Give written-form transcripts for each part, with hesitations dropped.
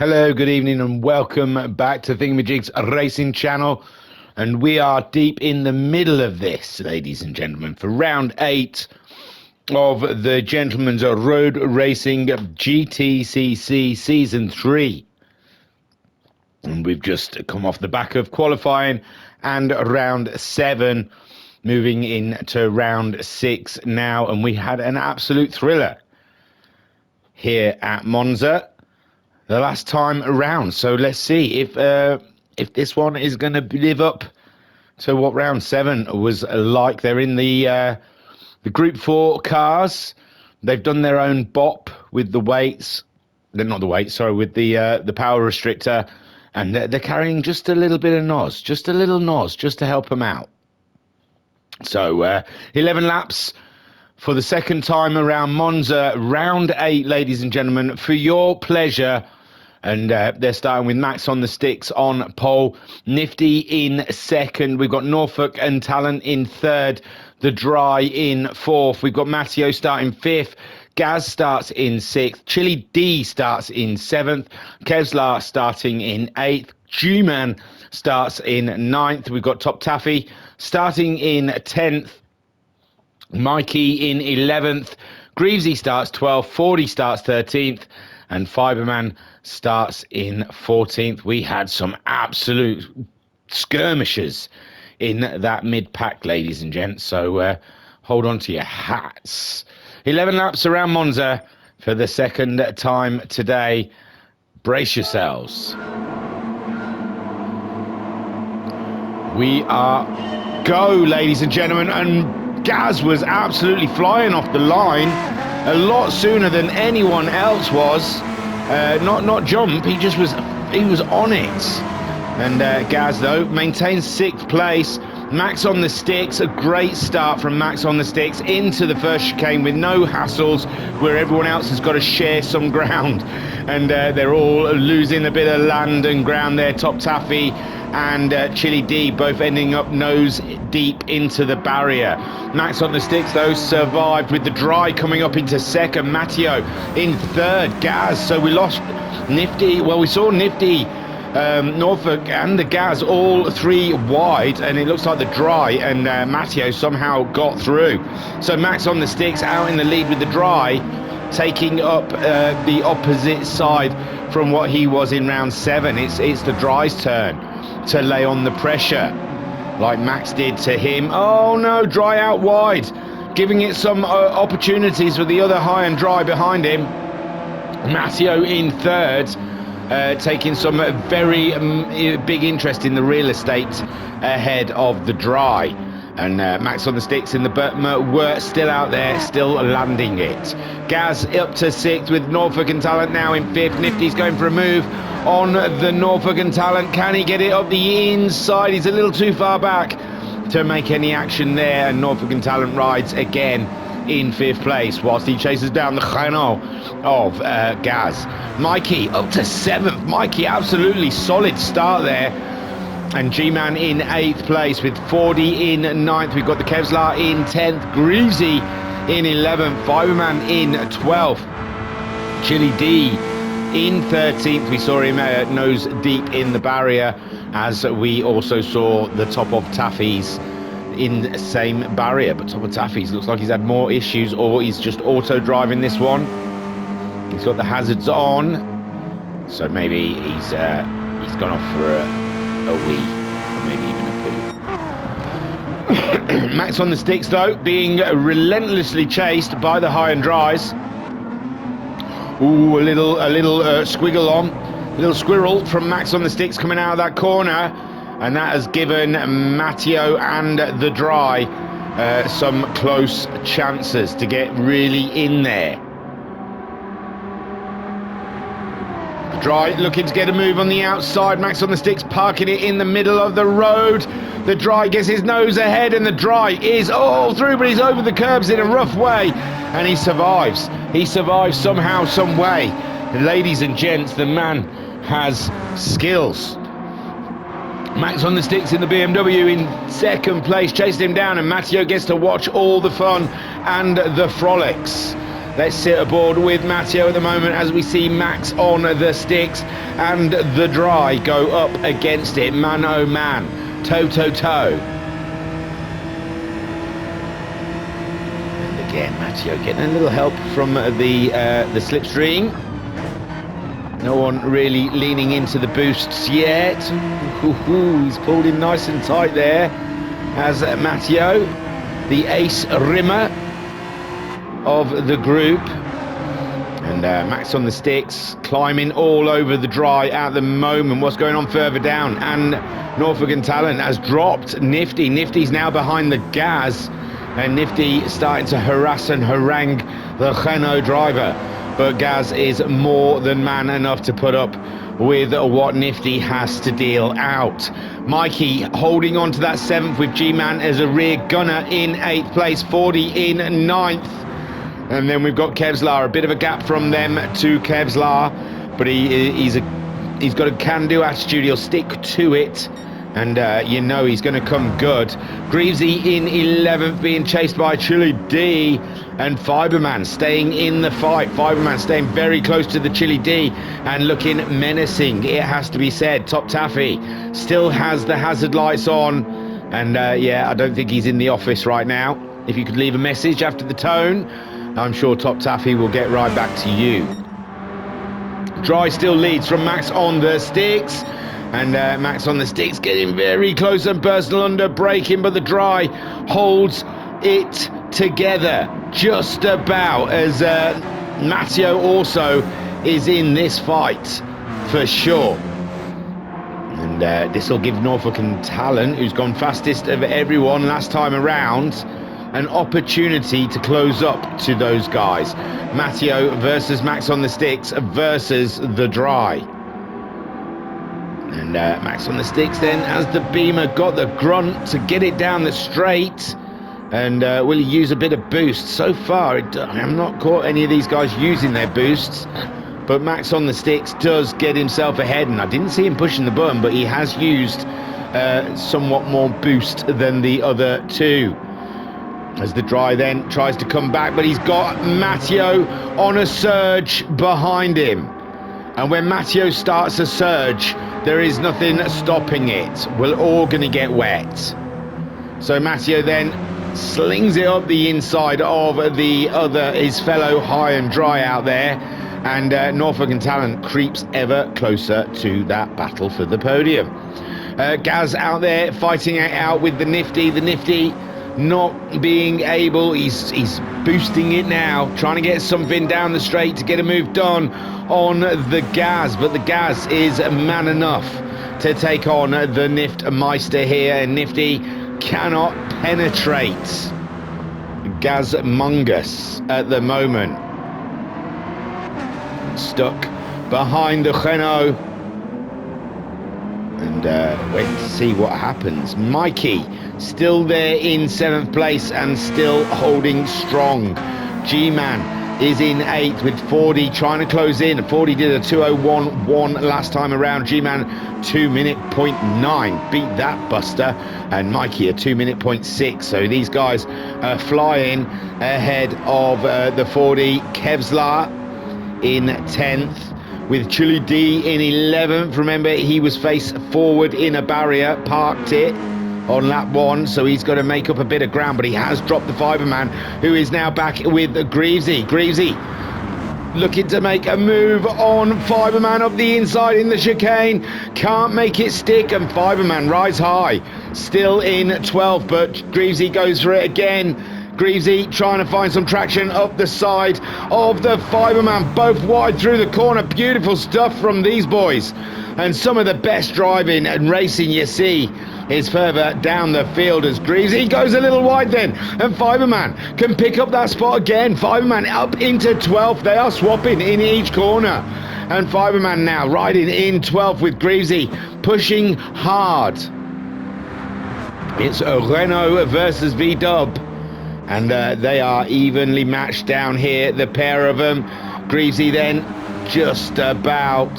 Hello, good evening, and welcome back to Thingamajig's Racing Channel. And we are deep in the middle of this, ladies and gentlemen, for round 8 of the Gentleman's Road Racing GTCC Season 3. And we've just come off the back of qualifying and round 7, moving into round 6 now. And we had an absolute thriller here at Monza the last time around. So let's see if this one is going to live up to what round 7 was like. They're in the Group 4 cars. They've done their own bop with the weights. They're not the weights, sorry, with the power restrictor. And they're carrying just a little bit of NOS, just a little NOS, just to help them out. So 11 laps for the second time around Monza, round 8, ladies and gentlemen, for your pleasure. And they're starting with Max on the sticks on pole, Nifty in second. We've got Norfolk and Talent in third, the Dry in fourth. We've got Matteo starting fifth. Gaz starts in 6th, Chili D starts in 7th, Kevlar starting in 8th, G-Man starts in 9th, we've got Top Taffy starting in 10th, Mikey in 11th, Greavesy starts 12th, Fordy starts 13th, and Fiberman starts in 14th. We had some absolute skirmishes in that mid-pack, ladies and gents, so hold on to your hats. 11 laps around Monza for the second time today. Brace yourselves. We are go, ladies and gentlemen, and Gaz was absolutely flying off the line a lot sooner than anyone else was. Not jump, he was on it. And Gaz, though, maintains 6th place. Max on the sticks, a great start from Max on the sticks into the first chicane with no hassles, where everyone else has got to share some ground. And they're all losing a bit of land and ground there. Top Taffy and Chili D both ending up nose deep into the barrier. Max on the sticks, though, survived with the Dry coming up into second. Matteo in third. Gaz, so we lost Nifty. Well, we saw Nifty, Norfolk and the Gaz all 3 wide, and it looks like the Dry and Matteo somehow got through. So Max on the sticks out in the lead with the Dry, taking up the opposite side from what he was in round 7. It's the Dry's turn to lay on the pressure like Max did to him. Oh no, Dry out wide, giving it some opportunities for the other high and Dry behind him. Matteo in third, taking some very big interest in the real estate ahead of the Dry. And Max on the sticks in the Burtmer were still out there, still landing it. Gaz up to 6th with Norfolk and Talent now in 5th. Nifty's going for a move on the Norfolk and Talent. Can he get it up the inside? He's a little too far back to make any action there. And Norfolk and Talent rides again in 5th place whilst he chases down the Renault of Gaz. Mikey up to 7th. Mikey, absolutely solid start there. And G-Man in 8th place with Fordy in 9th. We've got the Kevlar in 10th. Greavesy in 11th. Fiberman in 12th. Chili D in 13th. We saw him nose deep in the barrier, as we also saw the Top of Taffy's in the same barrier. But Top of Taffy's looks like he's had more issues, or he's just auto driving this one. He's got the hazards on, so maybe he's gone off for a wee, or maybe even a poo. Max on the sticks, though, being relentlessly chased by the High and Dries. Ooh, a little squiggle on, a little squirrel from Max on the sticks coming out of that corner, and that has given Matteo and the Dry some close chances to get really in there. Dry looking to get a move on the outside. Max on the sticks parking it in the middle of the road. The Dry gets his nose ahead, and the Dry is all through, but he's over the curbs in a rough way, and he survives. He survives somehow, some way. Ladies and gents, the man has skills. Max on the sticks in the BMW in 2nd place, chased him down, and Matteo gets to watch all the fun and the frolics. Let's sit aboard with Matteo at the moment as we see Max on the sticks and the dry go up against it. Man, oh man. Toe, toe, toe. And again, Matteo getting a little help from the slipstream. No one really leaning into the boosts yet. He's pulled in nice and tight there as Matteo, the ace rimmer of the group. And Max on the sticks, climbing all over the dry at the moment. What's going on further down? And Norfolk and Talent has dropped Nifty. Nifty's now behind the gas, and Nifty starting to harass and harangue the Renault driver. But Gaz is more than man enough to put up with what Nifty has to deal out. Mikey holding on to that 7th with G-Man as a rear gunner in 8th place, 40 in 9th. And then we've got Kevlar, a bit of a gap from them to Kevlar, but he's got a can-do attitude. He'll stick to it, and you know he's going to come good. Greavesy in 11th, being chased by Chili D, and Fiberman staying in the fight. Fiberman staying very close to the Chili D and looking menacing, it has to be said. Top Taffy still has the hazard lights on, and yeah, I don't think he's in the office right now. If you could leave a message after the tone, I'm sure Top Taffy will get right back to you. Dry still leads from Max on the sticks, and Max on the sticks getting very close and personal under braking, but the Dry holds it together just about, as Matteo also is in this fight for sure. And this will give Norfolk and Talent, who's gone fastest of everyone last time around, an opportunity to close up to those guys. Matteo versus Max on the sticks versus the Dry. And Max on the sticks then, as the Beamer got the grunt to get it down the straight. And will he use a bit of boost? So far, I have not caught any of these guys using their boosts. But Max on the sticks does get himself ahead. And I didn't see him pushing the button, but he has used somewhat more boost than the other two. As the Dry then tries to come back, but he's got Matteo on a surge behind him. And when Matteo starts a surge, there is nothing stopping it. We're all going to get wet. So Matteo then slings it up the inside of his fellow High and Dry out there. And Norfolk and Talent creeps ever closer to that battle for the podium. Gaz out there fighting it out with the Nifty. The Nifty not being able, he's boosting it now, trying to get something down the straight to get a move done on the Gaz, but the Gaz is man enough to take on the Niftmeister here, and Nifty cannot penetrate Gazmungus at the moment. Stuck behind the Renault, and wait to see what happens. Mikey still there in 7th place and still holding strong. G-Man is in 8th with 40 trying to close in. 40 did a 2:01.1 last time around. G-Man 2:09. Beat that Buster. And Mikey a 2:06. So these guys are flying ahead of the 40. Kevlar in 10th. With Chili D in 11th. Remember, he was face forward in a barrier, parked it on lap 1, so he's got to make up a bit of ground, but he has dropped the Fiberman, who is now back with Greavesy. Greavesy looking to make a move on Fiberman up the inside in the chicane. Can't make it stick, and Fiberman rise high. Still in 12th, but Greavesy goes for it again. Greavesy trying to find some traction up the side of the Fiberman, both wide through the corner. Beautiful stuff from these boys, and some of the best driving and racing you see is further down the field as Greavesy goes a little wide then, and Fiberman can pick up that spot again. Fiberman up into 12th. They are swapping in each corner, and Fiberman now riding in 12th with Greavesy pushing hard. It's a Renault versus V-Dub, and they are evenly matched down here, the pair of them. Greavesy then just about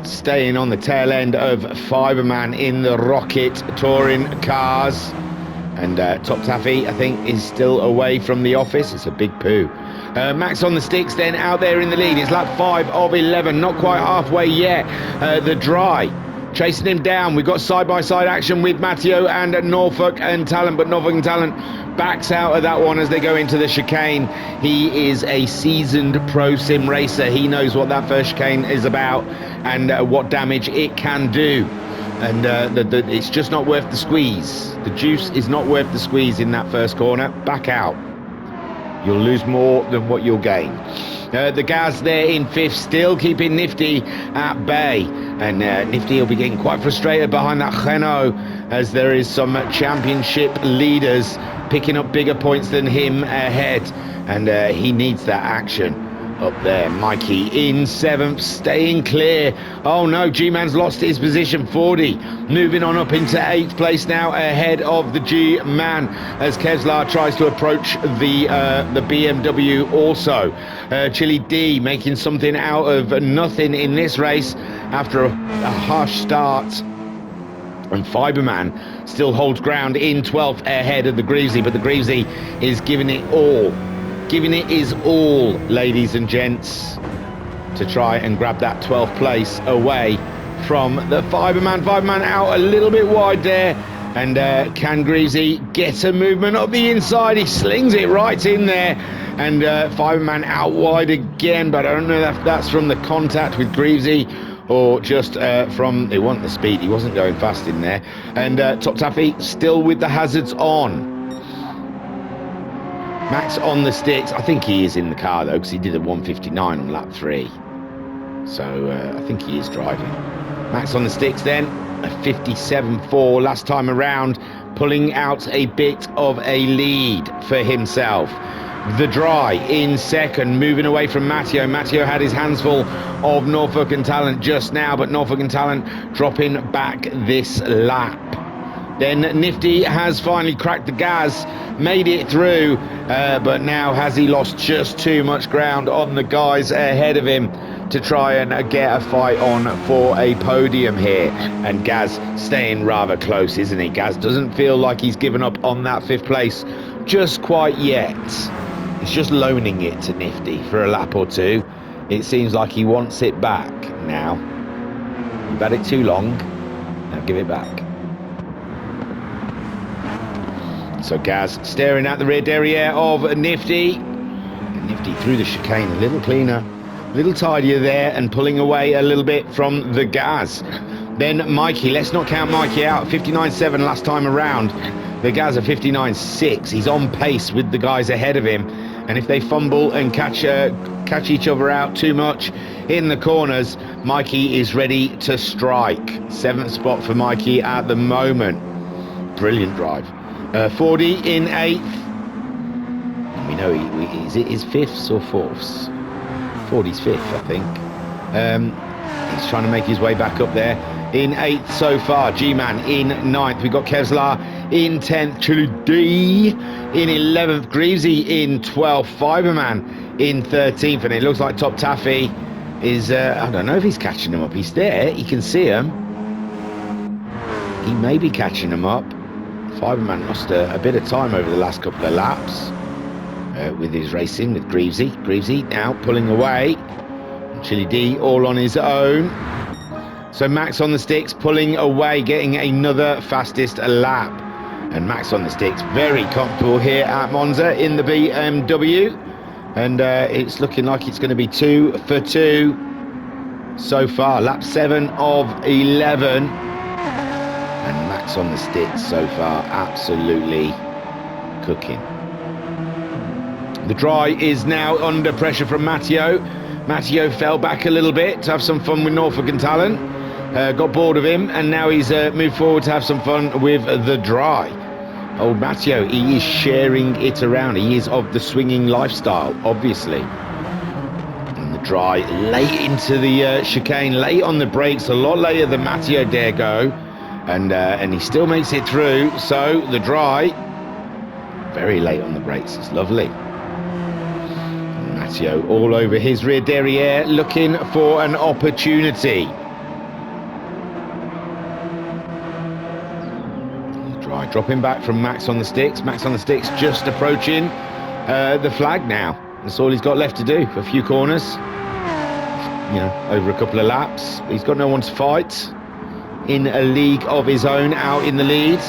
staying on the tail end of Fiberman in the Rocket touring cars. And Top Taffy, I think, is still away from the office. It's a big poo. Max on the sticks then out there in the lead. It's lap 5 of 11, not quite halfway yet. The Dry chasing him down. We've got side-by-side action with Matteo and Norfolk and Talent, but Norfolk and Talent backs out of that one as they go into the chicane. He is a seasoned pro sim racer. He knows what that first chicane is about and what damage it can do. And it's just not worth the squeeze. The juice is not worth the squeeze in that first corner. Back out. You'll lose more than what you'll gain. The Gaz there in 5th, still keeping Nifty at bay. And Nifty will be getting quite frustrated behind that Renault, as there is some championship leaders picking up bigger points than him ahead. And he needs that action. Up there, Mikey in 7th, staying clear. Oh no, G-Man's lost his position. 40 moving on up into 8th place now, ahead of the G-Man as Kevlar tries to approach the BMW also. Chili D making something out of nothing in this race after a harsh start. And Fiberman still holds ground in 12th ahead of the Greavesy, but the Greavesy is giving it all. Giving it his all, ladies and gents, to try and grab that 12th place away from the Fiberman. Fiberman out a little bit wide there. And can Greavesy get a movement up the inside? He slings it right in there. And Fiberman out wide again, but I don't know if that's from the contact with Greavesy or just from, they want the speed. He wasn't going fast in there. And Top Taffy still with the hazards on. Max on the sticks. I think he is in the car though, because he did a 1:59 on lap 3. So I think he is driving. Max on the sticks then, a 57.4 last time around, pulling out a bit of a lead for himself. The Dry in 2nd, moving away from Matteo. Matteo had his hands full of Norfolk and Talent just now, but Norfolk and Talent dropping back this lap. Then Nifty has finally cracked the gas, made it through, but now has he lost just too much ground on the guys ahead of him to try and get a fight on for a podium here. And Gaz staying rather close, isn't he? Gaz doesn't feel like he's given up on that 5th place just quite yet. He's just loaning it to Nifty for a lap or two. It seems like he wants it back now. You've had it too long, now give it back. So Gaz staring at the rear derriere of Nifty. And Nifty through the chicane, a little cleaner, a little tidier there, and pulling away a little bit from the Gaz. Then Mikey, let's not count Mikey out. 59.7 last time around. The Gaz are 59.6. He's on pace with the guys ahead of him. And if they fumble and catch each other out too much in the corners, Mikey is ready to strike. 7th spot for Mikey at the moment. Brilliant drive. 40 in 8th. We know is it his 5th or 4th? 40's 5th, I think. He's trying to make his way back up there. In 8th so far. G-Man in 9th. We've got Kevlar in 10th. Chili D in 11th. Greavesy in 12th. Fiberman in 13th. And it looks like Top Taffy is, I don't know if he's catching him up. He's there. He can see him. He may be catching him up. Fiberman lost a bit of time over the last couple of laps with his racing with Greavesy. Greavesy now pulling away. Chili D all on his own. So Max on the sticks pulling away, getting another fastest lap. And Max on the sticks very comfortable here at Monza in the BMW. And it's looking like it's going to be 2 for 2 so far. Lap 7 of 11. And Max on the sticks so far, absolutely cooking. The Dry is now under pressure from Matteo. Matteo fell back a little bit to have some fun with Norfolk and Talent. Got bored of him, and now he's moved forward to have some fun with the Dry. Old Matteo, he is sharing it around. He is of the swinging lifestyle, obviously. And the Dry late into the chicane, late on the brakes, a lot later than Matteo dare go. And he still makes it through. So the Dry, very late on the brakes. It's lovely. And Matteo all over his rear derriere, looking for an opportunity. The Dry dropping back from Max on the sticks. Max on the sticks just approaching the flag now. That's all he's got left to do. A few corners, over a couple of laps. He's got no one to fight. In a league of his own, out in the lead.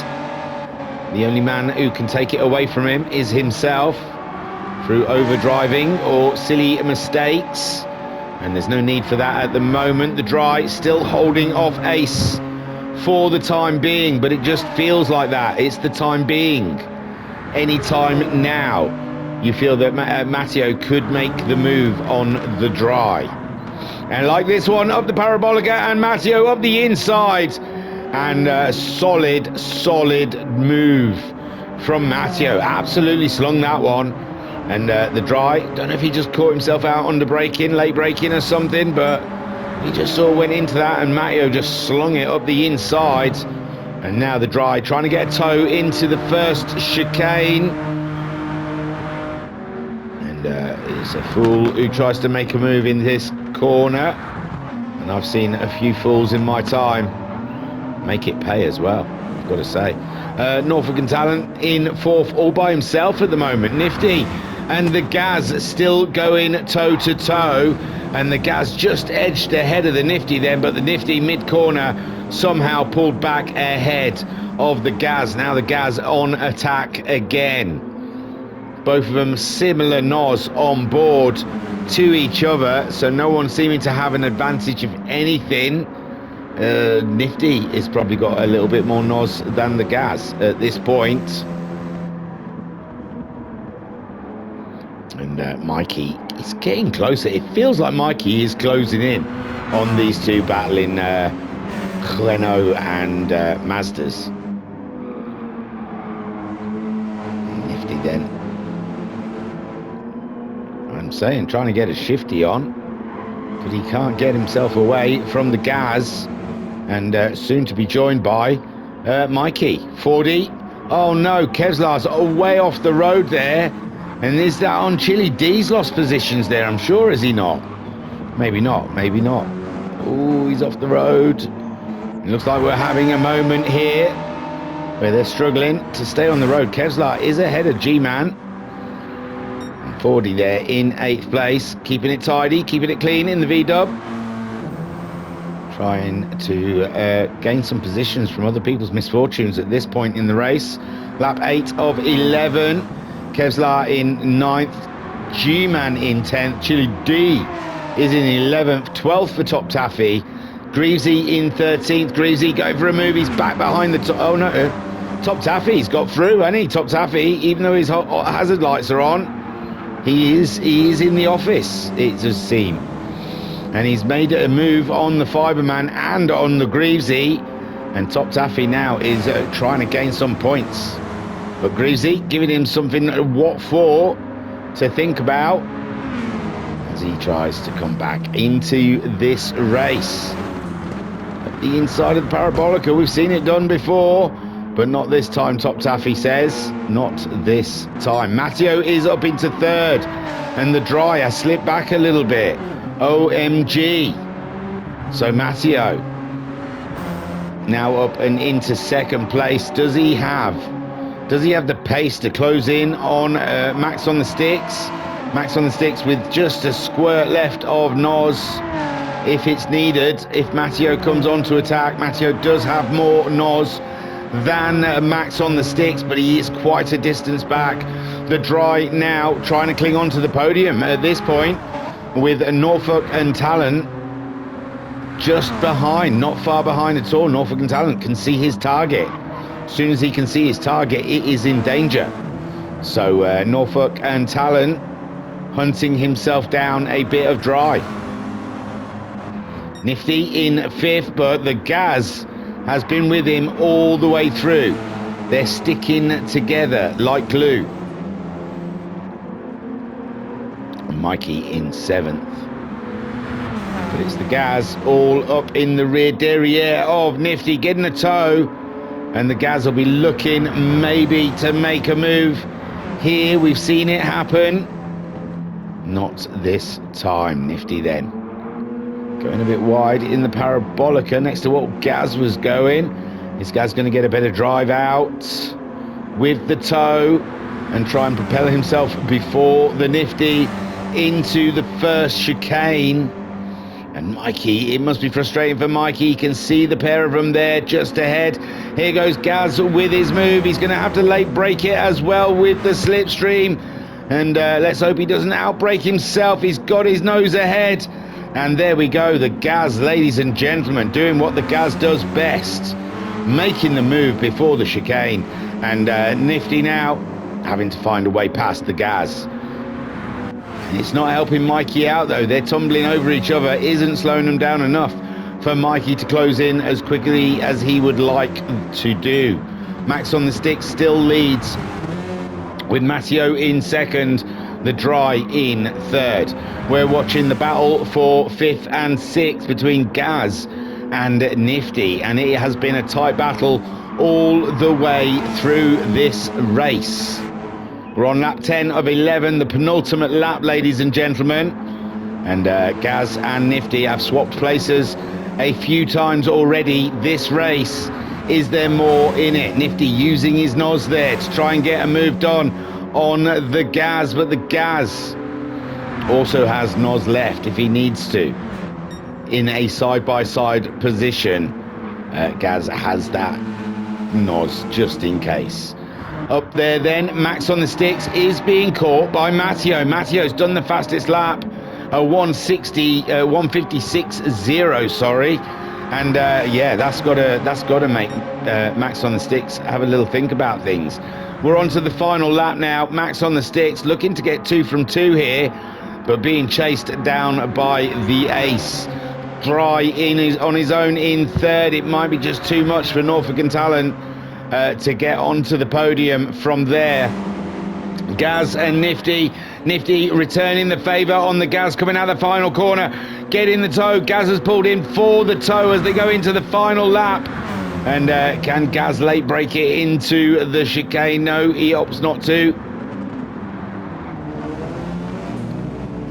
The only man who can take it away from him is himself through overdriving or silly mistakes. And there's no need for that at the moment. The dry still holding off Ace for the time being, but it just feels like that. It's the time being. Any time now, you feel that Matteo could make the move on the dry. And like this one, up the Parabolica, and Matteo up the inside. And solid move from Matteo. Absolutely slung that one. And the dry, don't know if he just caught himself out under braking, late braking or something, but he just went into that, and Matteo just slung it up the inside. And now the dry trying to get a toe into the first chicane. And it's a fool who tries to make a move in this corner. And I've seen a few fools in my time make it pay as well, I've got to say. Norfolk and Talent in fourth all by himself at the moment. Nifty and the Gaz still going toe to toe, and the Gaz just edged ahead of the Nifty then, but the Nifty mid-corner somehow pulled back ahead of the Gaz. Now the Gaz on attack again. Both of them similar nos on board to each other, so no one seeming to have an advantage of anything. Nifty has probably got a little bit more nos than the Gaz at this point. And Mikey is getting closer. It feels like Mikey is closing in on these two battling Renault and Mazdas. Nifty then, I'm saying, trying to get a shifty on, but he can't get himself away from the Gaz. And soon to be joined by Mikey. 40. Oh no, Kevlar's way off the road there. And is that on Chili D's lost positions there? I'm sure, is he not? Maybe not, maybe not. Oh, he's off the road. It looks like we're having a moment here where they're struggling to stay on the road. Kevlar is ahead of G-Man. And 40 there in 8th place. Keeping it tidy, keeping it clean in the V-dub. Trying to gain some positions from other people's misfortunes at this point in the race. Lap 8 of 11. Kevlar in 9th. G-Man in 10th. Chili D is in 11th. 12th for Top Taffy. Greavesy in 13th. Greavesy going for a move. He's back behind the top. Oh no. Top Taffy's got through, hasn't he? Top Taffy, even though his hazard lights are on, he is in the office, it does seem. And he's made a move on the Fiberman and on the Greavesy. And Top Taffy now is trying to gain some points. But Greavesy giving him something what for to think about as he tries to come back into this race. At the inside of the Parabolica, we've seen it done before, but not this time, Top Taffy says. Not this time. Matteo is up into 3rd, and the dry has slipped back a little bit. OMG. So Matteo now up and into 2nd place. Does he have the pace to close in on Max on the sticks? Max on the sticks with just a squirt left of nos if it's needed. If Matteo comes on to attack, Matteo does have more nos than Max on the sticks, but he is quite a distance back. The dry now trying to cling on to the podium at this point, with Norfolk and Talent just behind, not far behind at all. Norfolk and Talent can see his target. As soon as he can see his target, it is in danger. So Norfolk and Talent hunting himself down a bit of dry. Nifty in 5th, but the Gaz has been with him all the way through. They're sticking together like glue. Mikey in 7th. But it's the Gaz all up in the rear derriere of Nifty, getting a toe. And the Gaz will be looking maybe to make a move here. We've seen it happen. Not this time. Nifty then going a bit wide in the Parabolica next to what Gaz was going. Is Gaz going to get a better drive out? with the toe and try and propel himself before the Nifty into the first chicane. And Mikey, it must be frustrating for Mikey. He can see the pair of them there just ahead. Here goes Gaz with his move. He's going to have to late break it as well with the slipstream. And let's hope he doesn't outbreak himself. He's got his nose ahead. And there we go, the Gaz, ladies and gentlemen, doing what the Gaz does best, making the move before the chicane. And Nifty now having to find a way past the Gaz. It's not helping Mikey out, though. They're tumbling over each other. Isn't slowing them down enough for Mikey to close in as quickly as he would like to do. Max on the stick still leads with Matteo in second, the Dry in third. We're watching the battle for fifth and sixth between Gaz and Nifty, and it has been a tight battle all the way through this race. We're on lap 10 of 11, the penultimate lap, ladies and gentlemen. And Gaz and Nifty have swapped places a few times already this race. Is there more in it? Nifty using his nose there to try and get a move done on the Gaz, but the Gaz also has nose left if he needs to. In a side-by-side position, Gaz has that nose just in case. Up there then, Max on the sticks is being caught by Matteo. Matteo's done the fastest lap, a 156.0, sorry. And yeah, that's got to make Max on the sticks have a little think about things. We're on to the final lap now. Max on the sticks looking to get 2 from 2 here, but being chased down by the Ace. Dry on his own in third. It might be just too much for Norfolk and Talent to get onto the podium from there. Gaz and Nifty returning the favour on the Gaz coming out of the final corner. Getting the toe. Gaz has pulled in for the toe as they go into the final lap. And can Gaz late break it into the chicane? No, he opts not to.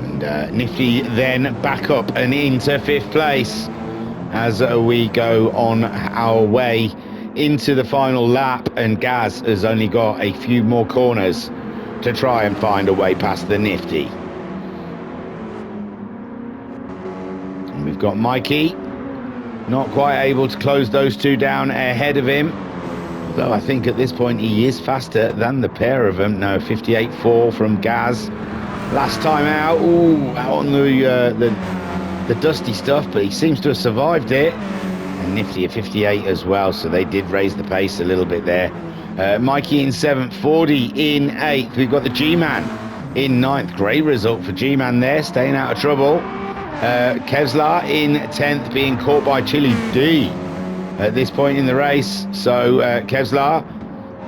And Nifty then back up and into fifth place as we go on our way into the final lap, and Gaz has only got a few more corners to try and find a way past the Nifty. And we've got Mikey not quite able to close those two down ahead of him, although I think at this point he is faster than the pair of them. No, 58.4 from Gaz last time out. Ooh, out on the dusty stuff, but he seems to have survived it. And Nifty at 58 as well, so they did raise the pace a little bit there. Mikey in 7th, 40 in 8th. We've got the G-Man in 9th. Great result for G-Man there, staying out of trouble. Kevlar in 10th, being caught by Chili D at this point in the race. So Kevlar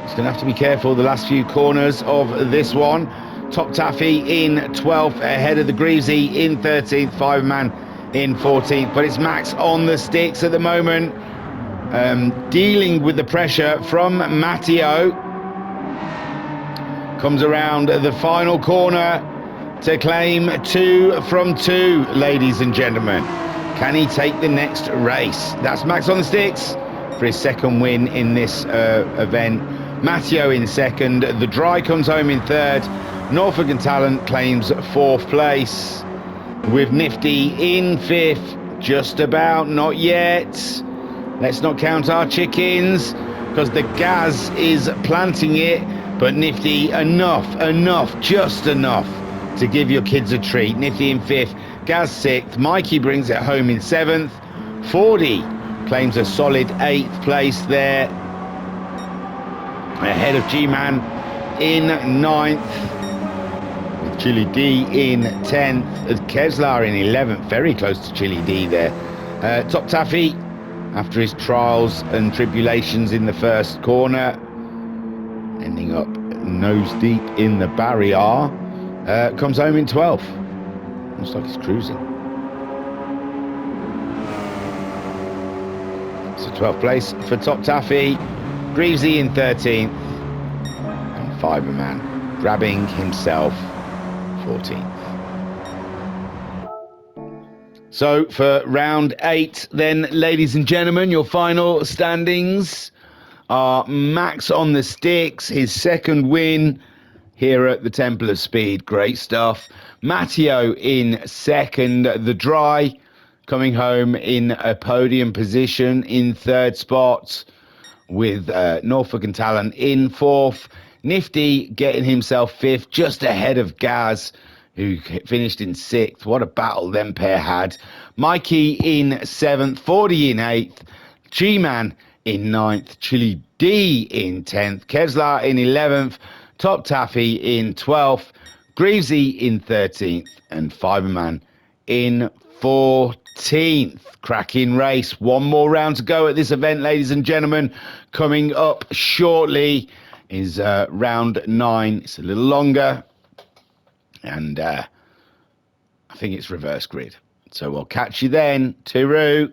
is going to have to be careful the last few corners of this one. Top Taffy in 12th, ahead of the Greavesy in 13th. Five-Man in 14th, but it's Max on the sticks at the moment, dealing with the pressure from Matteo. Comes around the final corner to claim 2 from 2, ladies and gentlemen. Can he take the next race? That's Max on the sticks for his second win in this event. Matteo in second, the Dry comes home in third. Norfolk and Talent claims 4th place, with Nifty in 5th, just about, not yet. Let's not count our chickens, because the Gaz is planting it, but Nifty enough, just enough to give your kids a treat. Nifty in 5th, Gaz 6th, Mikey brings it home in 7th, 40 claims a solid 8th place there, ahead of G-Man in 9th. Chili D in 10th, Kevlar in 11th, very close to Chili D there. Top Taffy, after his trials and tribulations in the first corner, ending up nose deep in the barrier, comes home in 12th. Looks like he's cruising. So 12th place for Top Taffy, Greavesy in 13th, and Fiberman grabbing himself 14th. So for round 8 then, ladies and gentlemen, your final standings are Max on the sticks, his second win here at the Temple of Speed. Great stuff. Matteo in second. The Dry coming home in a podium position in third spot, with Norfolk and Talon in fourth. Nifty getting himself fifth, just ahead of Gaz, who finished in sixth. What a battle them pair had. Mikey in seventh, 40 in eighth. G-Man in ninth, Chili D in 10th, Kevlar in 11th, Top Taffy in 12th, Greavesy in 13th, and Fiberman in 14th. Cracking race. One more round to go at this event, ladies and gentlemen. Coming up shortly is round 9. It's a little longer, and I think it's reverse grid. So we'll catch you then. Tooroo.